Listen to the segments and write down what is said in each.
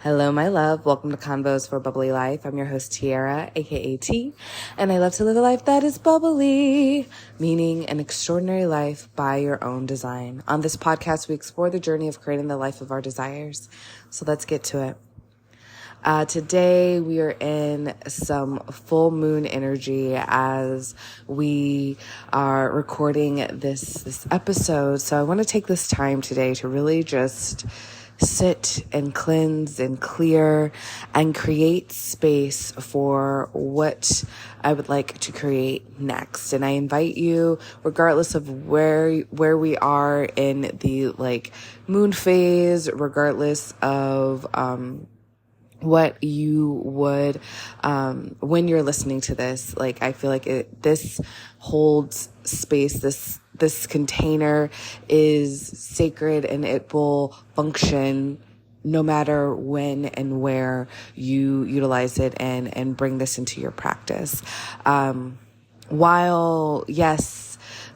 Hello, my love. Welcome to Convos for A Bubbly Life. I'm your host, Tiara, aka T, and I love to live a life that is bubbly, meaning an extraordinary life by your own design. On this podcast, we explore the journey of creating the life of our desires. So let's get to it. Today we are in some full moon energy as we are recording this episode. So I want to take this time today to really just sit and cleanse and clear and create space for what I would like to create next. And I invite you, regardless of where we are in the moon phase, regardless of what you would when you're listening to this, I feel like this holds space. This container is sacred and it will function no matter when and where you utilize it and bring this into your practice. While, yes,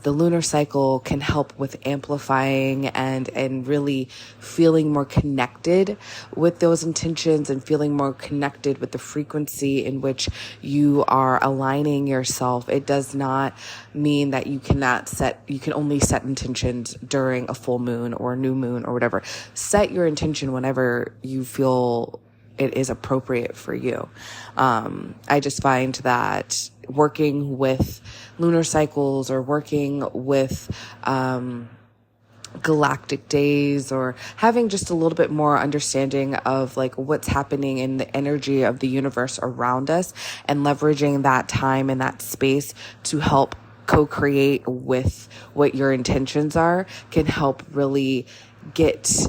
the lunar cycle can help with amplifying and really feeling more connected with those intentions and feeling more connected with the frequency in which you are aligning yourself. It does not mean that you can only set intentions during a full moon or a new moon or whatever. Set your intention whenever you feel it is appropriate for you. I just find that working with lunar cycles or working with galactic days or having just a little bit more understanding of what's happening in the energy of the universe around us and leveraging that time and that space to help co-create with what your intentions are can help really get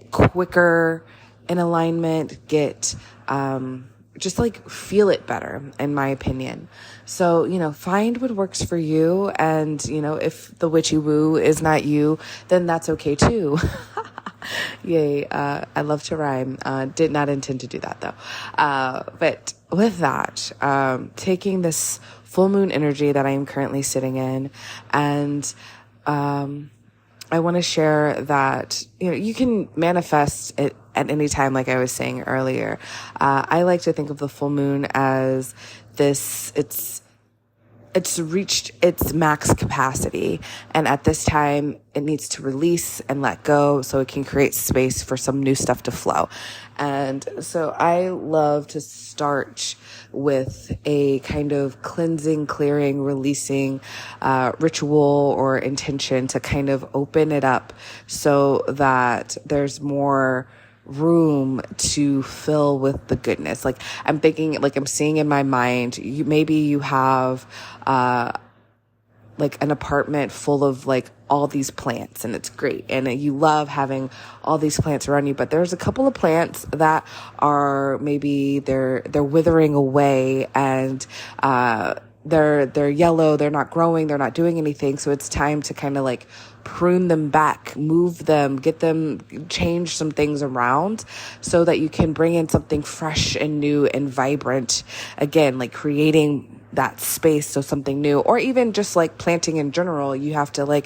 quicker in alignment, get just feel it better, in my opinion. So, find what works for you. And, if the witchy woo is not you, then that's okay too. Yay. I love to rhyme. Did not intend to do that though. But with that, taking this full moon energy that I am currently sitting in, and, I want to share that, you can manifest it at any time, like I was saying earlier. I like to think of the full moon as it's reached its max capacity. And at this time, it needs to release and let go so it can create space for some new stuff to flow. And so I love to start with a kind of cleansing, clearing, releasing ritual or intention to kind of open it up so that there's more room to fill with the goodness. I'm thinking, I'm seeing in my mind, maybe you have an apartment full of all these plants, and it's great, and you love having all these plants around you, but there's a couple of plants that are maybe they're withering away, and they're yellow, they're not growing, they're not doing anything. So it's time to kind of prune them back, move them, change some things around so that you can bring in something fresh and new and vibrant. Again, creating that space. So something new, or even just planting in general, you have to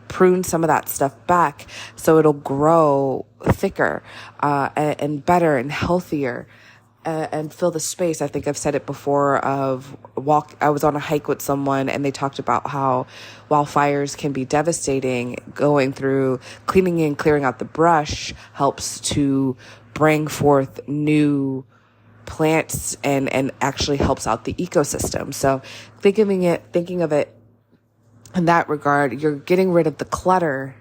prune some of that stuff back so it'll grow thicker, and better and healthier. And fill the space. I think I've said it before I was on a hike with someone and they talked about how wildfires can be devastating. Going through cleaning and clearing out the brush helps to bring forth new plants and actually helps out the ecosystem. So thinking of it in that regard, you're getting rid of the clutter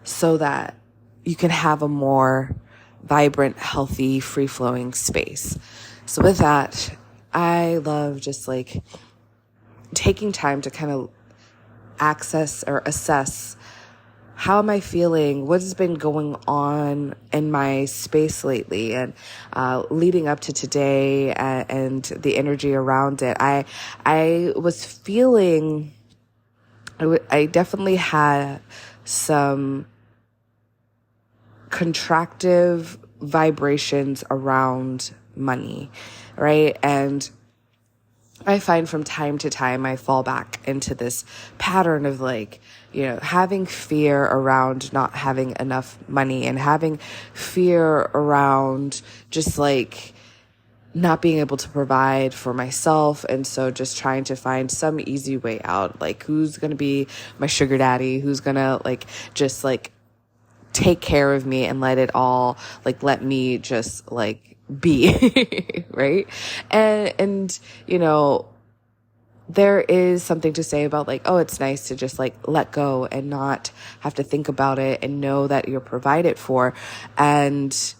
so that you can have a more vibrant, healthy, free-flowing space. So with that, I love just taking time to kind of access or assess, how am I feeling? What has been going on in my space lately? And leading up to today and the energy around it, I was feeling, I definitely had some contractive vibrations around money, right? And I find from time to time I fall back into this pattern of having fear around not having enough money, and having fear around just like not being able to provide for myself. And so just trying to find some easy way out, like who's going to be my sugar daddy, who's going to just take care of me and let me just be right. And there is something to say about it's nice to just let go and not have to think about it and know that you're provided for. And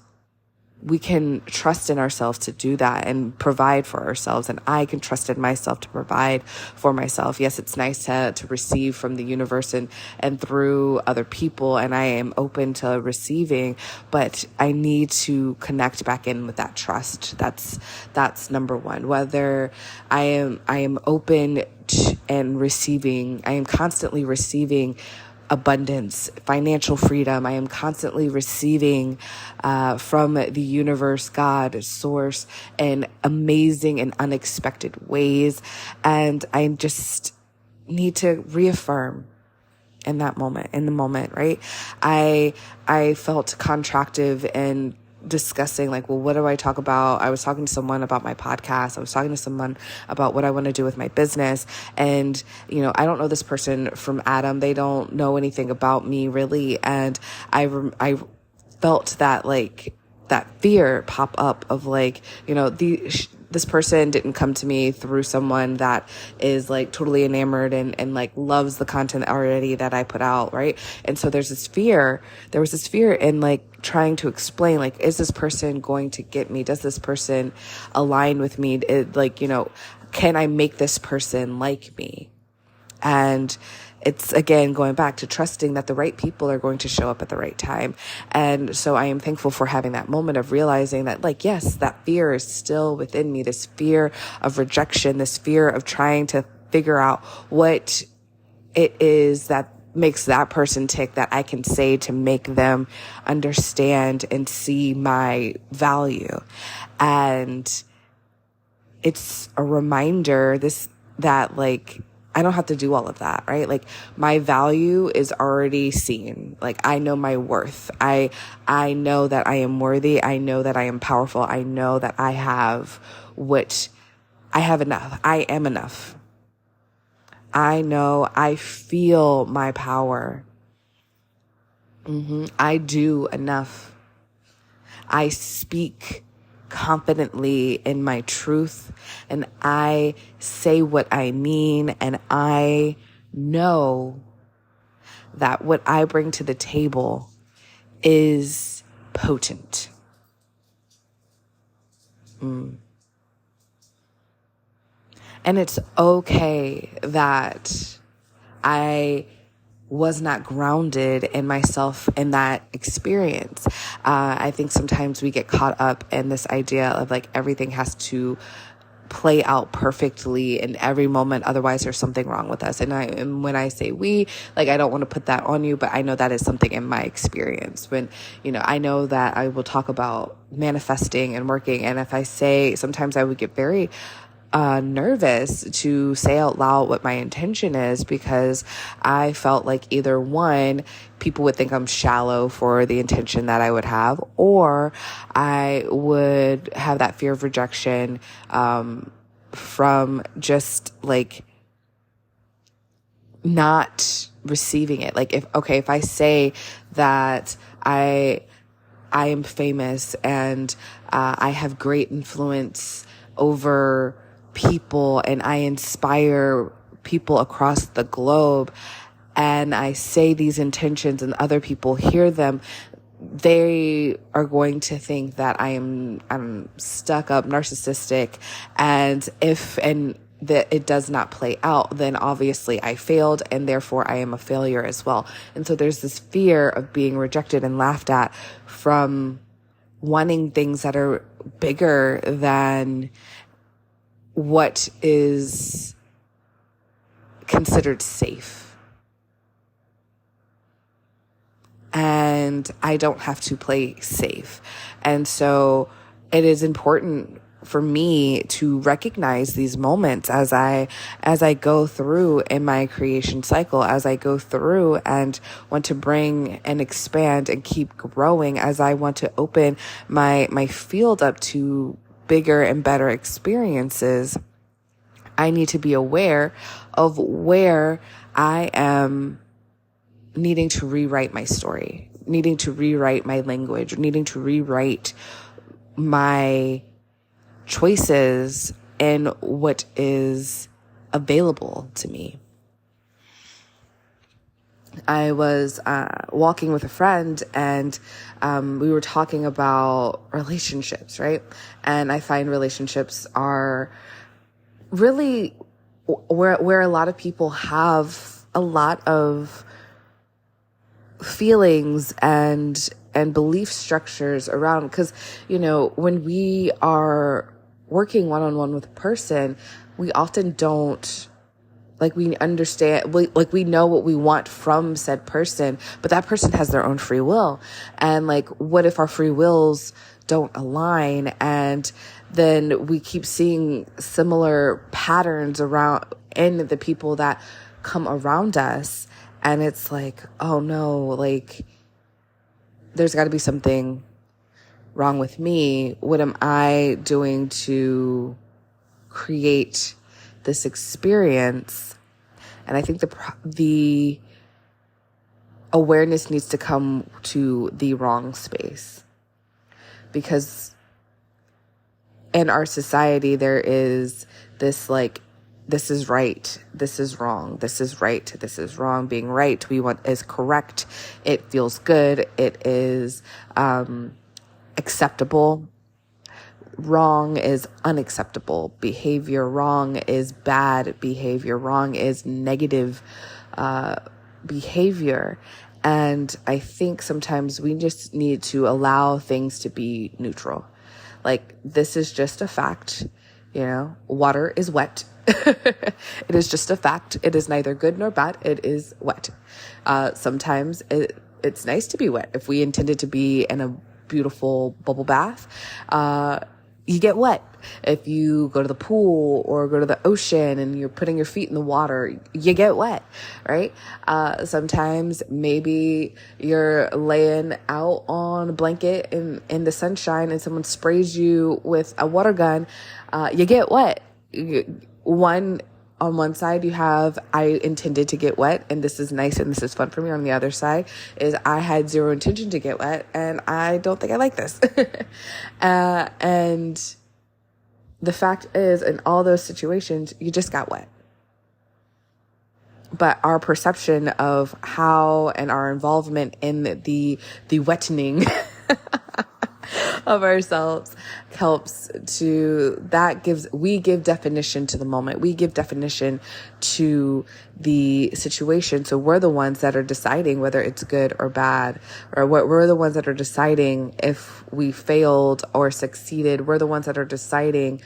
we can trust in ourselves to do that and provide for ourselves. And I can trust in myself to provide for myself. Yes, it's nice to receive from the universe and through other people. And I am open to receiving, but I need to connect back in with that trust. That's number one. Whether I am open and receiving, I am constantly receiving abundance, financial freedom. I am constantly receiving from the universe, God, source, in amazing and unexpected ways. And I just need to reaffirm in the moment, right? I felt contractive and discussing what do I talk about? I was talking to someone about my podcast. I was talking to someone about what I want to do with my business. And, I don't know this person from Adam. They don't know anything about me really. And I felt that that fear pop up of this person didn't come to me through someone that is totally enamored and loves the content already that I put out. Right. And so there was this fear in trying to explain, is this person going to get me? Does this person align with me? Can I make this person like me? And it's, again, going back to trusting that the right people are going to show up at the right time. And so I am thankful for having that moment of realizing that, yes, that fear is still within me, this fear of rejection, this fear of trying to figure out what it is that makes that person tick, that I can say to make them understand and see my value. And it's a reminder that I don't have to do all of that, right? My value is already seen. I know my worth. I know that I am worthy. I know that I am powerful. I know that I have enough. I am enough. I know I feel my power. I do enough. I speak confidently in my truth, and I say what I mean, and I know that what I bring to the table is potent. And it's okay that I was not grounded in myself in that experience. I think sometimes we get caught up in this idea of everything has to play out perfectly in every moment. Otherwise, there's something wrong with us. And when I say we, I don't want to put that on you, but I know that is something in my experience. When, I know that I will talk about manifesting and working. And if I say, sometimes I would get very nervous to say out loud what my intention is, because I felt either one, people would think I'm shallow for the intention that I would have, or I would have that fear of rejection from just not receiving it. If I say that I am famous and I have great influence over people and I inspire people across the globe, and I say these intentions and other people hear them, they are going to think that I'm stuck up, narcissistic, and that it does not play out, then obviously I failed, and therefore I am a failure as well. And so there's this fear of being rejected and laughed at from wanting things that are bigger than what is considered safe. And I don't have to play safe. And so it is important for me to recognize these moments as I go through in my creation cycle, as I go through and want to bring and expand and keep growing, as I want to open my field up to bigger and better experiences. I need to be aware of where I am needing to rewrite my story, needing to rewrite my language, needing to rewrite my choices and what is available to me. I was walking with a friend, and we were talking about relationships, right? And I find relationships are really where a lot of people have a lot of feelings and belief structures around, because, when we are working one-on-one with a person, we often don't, we understand, we know what we want from said person, but that person has their own free will. And what if our free wills don't align? And then we keep seeing similar patterns around in the people that come around us. And it's oh no, there's got to be something wrong with me. What am I doing to create this experience? And I think the awareness needs to come to the wrong space, because in our society there is this this is right, this is wrong, this is right, this is wrong. Being right, we want, is correct. It feels good. It is acceptable. Wrong is unacceptable behavior. Wrong is bad behavior. Wrong is negative behavior. And I think sometimes we just need to allow things to be neutral. This is just a fact. Water is wet. It is just a fact. It is neither good nor bad. It is wet. Sometimes it's nice to be wet. If we intended to be in a beautiful bubble bath, you get wet. If you go to the pool or go to the ocean and you're putting your feet in the water, you get wet, right? Sometimes maybe you're laying out on a blanket in the sunshine and someone sprays you with a water gun, you get wet. On one side, you have, I intended to get wet and this is nice and this is fun for me. On the other side is, I had zero intention to get wet and I don't think I like this. And the fact is, in all those situations, you just got wet. But our perception of how, and our involvement in the wettening of ourselves helps to, we give definition to the moment. We give definition to the situation. So we're the ones that are deciding whether it's good or bad, or we're the ones that are deciding if we failed or succeeded. We're the ones that are deciding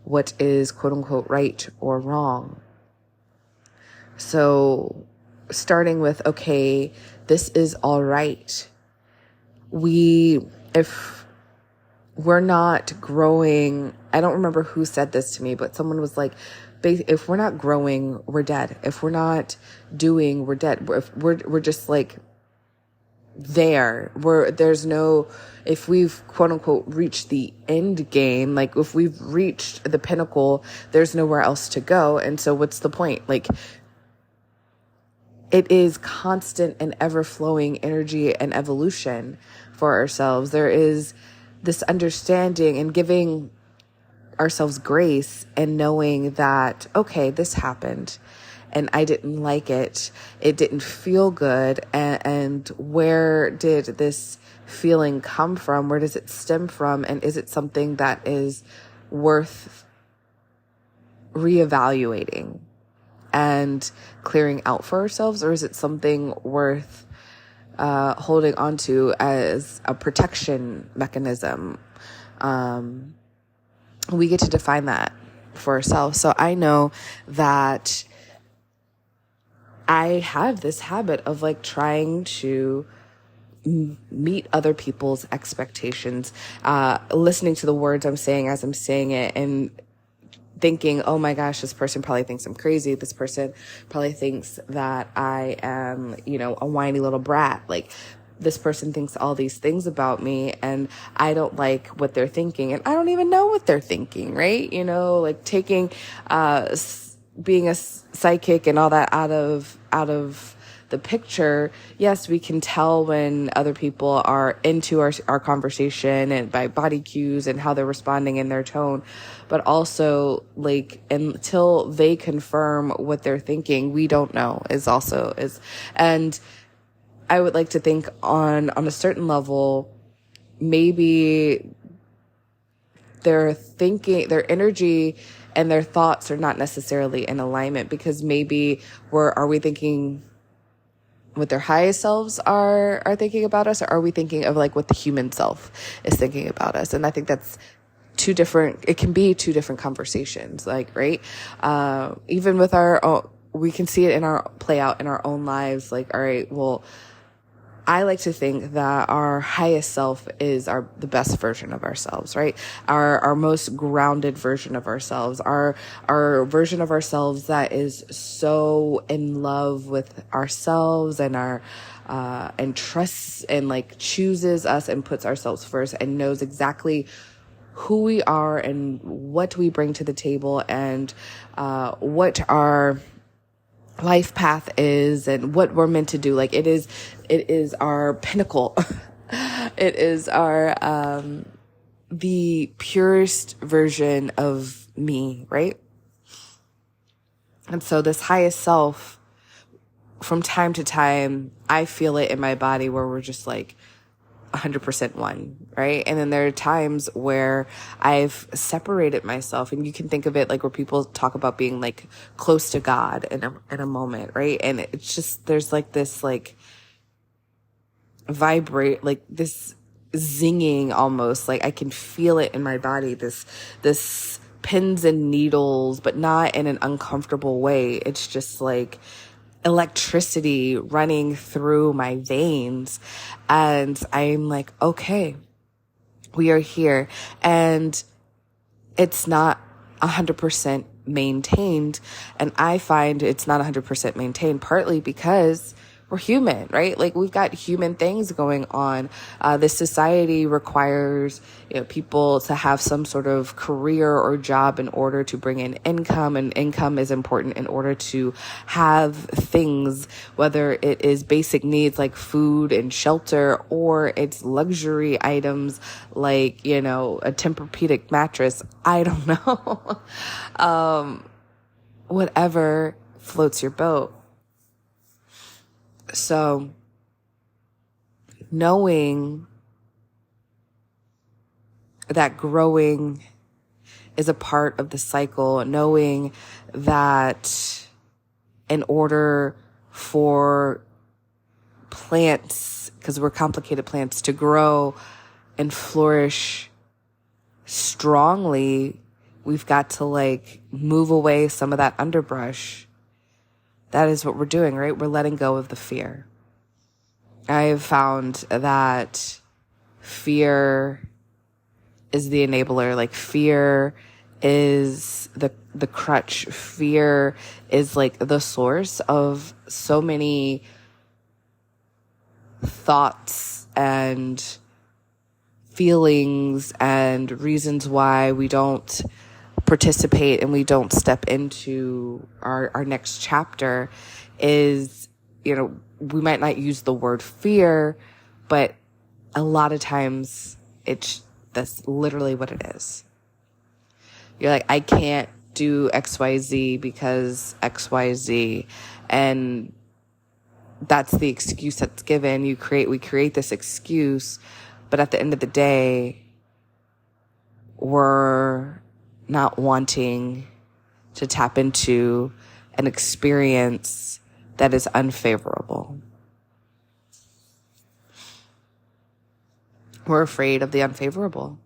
what is quote unquote right or wrong. So starting with, okay, this is all right. If we're not growing, I don't remember who said this to me, but someone was like, if we're not growing, we're dead. If we're not doing, we're dead. We're just there. If we've quote unquote reached the end game, if we've reached the pinnacle, there's nowhere else to go. And so what's the point? It is constant and ever flowing energy and evolution for ourselves. There is this understanding and giving ourselves grace and knowing that, okay, this happened and I didn't like it. It didn't feel good. And where did this feeling come from? Where does it stem from? And is it something that is worth reevaluating and clearing out for ourselves? Or is it something worth holding on to as a protection mechanism? We get to define that for ourselves. So I know that I have this habit of trying to meet other people's expectations, listening to the words I'm saying as I'm saying it, and thinking, oh my gosh, this person probably thinks I'm crazy. This person probably thinks that I am, a whiny little brat. Like, this person thinks all these things about me, and I don't like what they're thinking, and I don't even know what they're thinking, right? Like taking, being a psychic and all that out of the picture. Yes, we can tell when other people are into our conversation, and by body cues and how they're responding in their tone, but also, like, until they confirm what they're thinking, we don't know and I would like to think on a certain level, maybe their energy and their thoughts are not necessarily in alignment, because maybe are we thinking what their highest selves are thinking about us, or are we thinking of like what the human self is thinking about us? And I think that's it can be two different conversations, like, right? Even with we can see it play out in our own lives. Like, all right, well, I like to think that our highest self is the best version of ourselves, right? Our most grounded version of ourselves, our version of ourselves that is so in love with ourselves and and trusts and like chooses us and puts ourselves first and knows exactly who we are and what we bring to the table, and what our life path is and what we're meant to do. Like, it is our pinnacle. It is our the purest version of me, right? And so this highest self, from time to time, I feel it in my body where we're just like 100% one, right? And then there are times where I've separated myself, and you can think of it like where people talk about being like close to God in a moment, right? And it's just, there's like this like vibrate, like this zinging almost, like I can feel it in my body, this pins and needles, but not in an uncomfortable way. It's just like electricity running through my veins. And I'm like, okay, we are here. And it's not 100% maintained. And I find it's not 100% maintained partly because we're human, right? Like, we've got human things going on. This society requires, people to have some sort of career or job in order to bring in income, and income is important in order to have things, whether it is basic needs like food and shelter, or it's luxury items like, a Tempur-Pedic mattress. I don't know. Whatever floats your boat. So knowing that growing is a part of the cycle, knowing that in order for plants, because we're complicated plants, to grow and flourish strongly, we've got to like move away some of that underbrush. That is what we're doing, right? We're letting go of the fear. I've found that fear is the enabler. Like, fear is the crutch. Fear is like the source of so many thoughts and feelings and reasons why we don't participate and we don't step into our next chapter. Is, we might not use the word fear, but a lot of times that's literally what it is. You're like, I can't do XYZ because XYZ, and that's the excuse that's given. We create this excuse, but at the end of the day, we're not wanting to tap into an experience that is unfavorable. We're afraid of the unfavorable.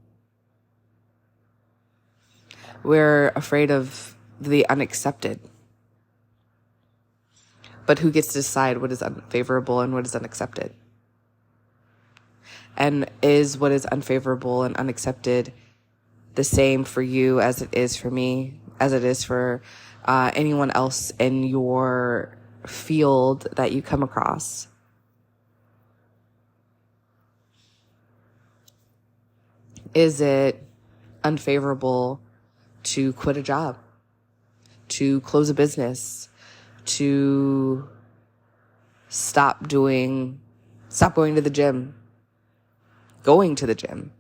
We're afraid of the unaccepted. But who gets to decide what is unfavorable and what is unaccepted? And is what is unfavorable and unaccepted the same for you as it is for me, as it is for anyone else in your field that you come across? Is it unfavorable to quit a job, to close a business, to stop going to the gym, going to the gym?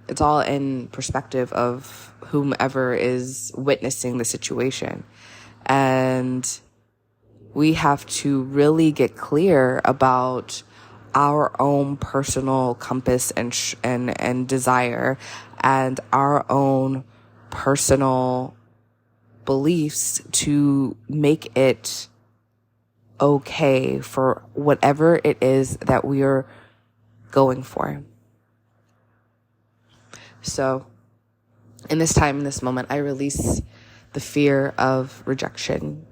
It's all in perspective of whomever is witnessing the situation. And we have to really get clear about our own personal compass and desire, and our own personal beliefs to make it okay for whatever it is that we are going for. So in this time, in this moment, I release the fear of rejection.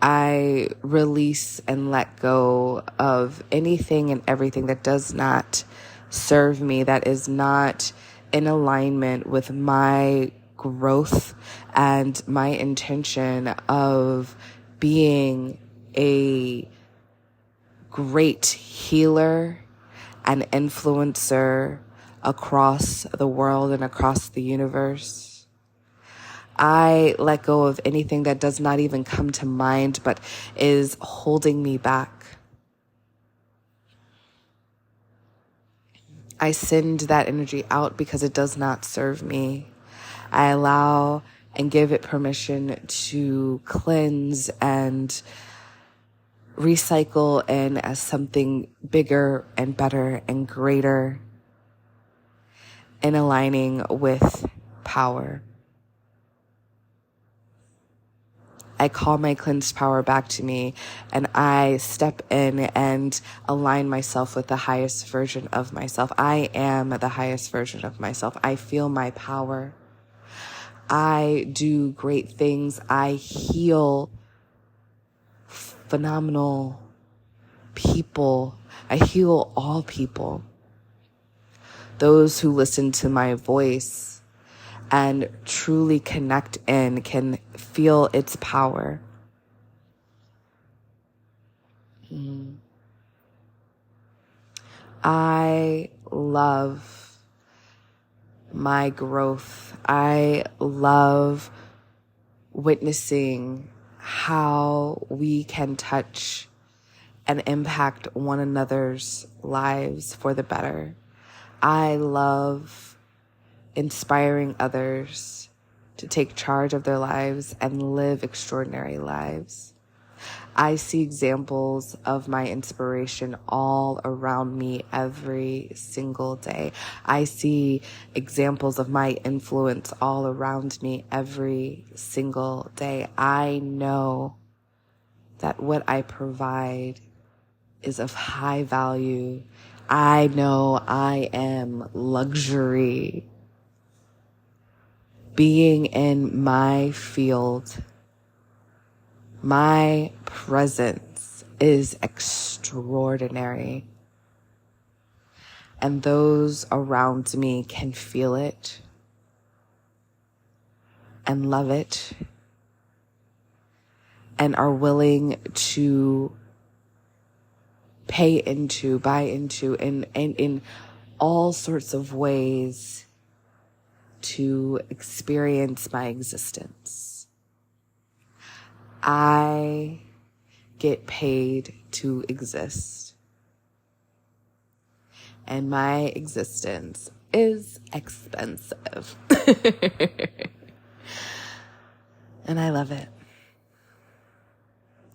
I release and let go of anything and everything that does not serve me, that is not in alignment with my growth and my intention of being a great healer and influencer across the world and across the universe. I let go of anything that does not even come to mind, but is holding me back. I send that energy out because it does not serve me. I allow and give it permission to cleanse and recycle in as something bigger and better and greater, in aligning with power. I call my cleansed power back to me, and I step in and align myself with the highest version of myself. I am the highest version of myself. I feel my power. I do great things. I heal phenomenal people. I heal all people. Those who listen to my voice and truly connect in can feel its power. I love my growth. I love witnessing how we can touch and impact one another's lives for the better. I love inspiring others to take charge of their lives and live extraordinary lives. I see examples of my inspiration all around me every single day. I see examples of my influence all around me every single day. I know that what I provide is of high value. I know I am luxury. Being in my field, my presence is extraordinary. And those around me can feel it and love it and are willing to pay into, buy into, and in all sorts of ways to experience my existence. I get paid to exist. And my existence is expensive. And I love it.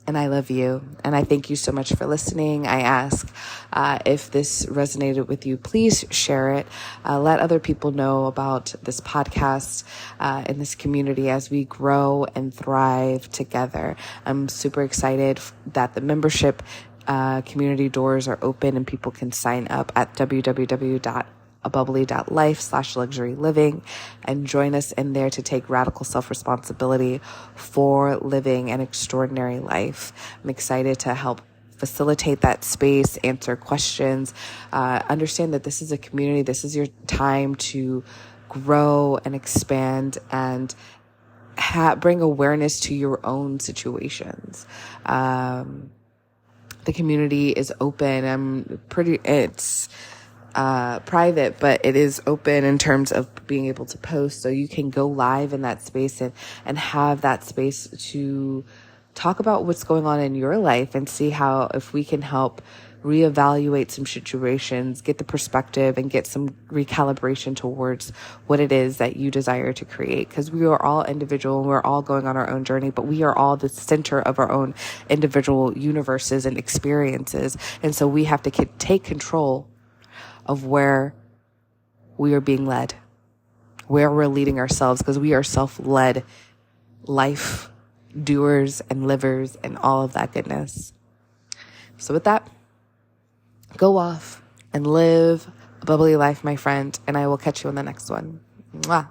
And I love you. And I thank you so much for listening. I ask if this resonated with you, please share it. Let other people know about this podcast in this community as we grow and thrive together. I'm super excited that the membership community doors are open and people can sign up at www.abubbly.life/luxury living and join us in there to take radical self-responsibility for living an extraordinary life. I'm excited to help facilitate that space, answer questions, understand that this is a community. This is your time to grow and expand and bring awareness to your own situations. The community is open. It's private, but it is open in terms of being able to post. So you can go live in that space and have that space to talk about what's going on in your life and see how, if we can help reevaluate some situations, get the perspective and get some recalibration towards what it is that you desire to create. Because we are all individual and we're all going on our own journey, but we are all the center of our own individual universes and experiences. And so we have to take control of where we are being led, where we're leading ourselves, because we are self-led life doers and livers and all of that goodness. So with that, go off and live a bubbly life, my friend, and I will catch you in the next one. Mwah.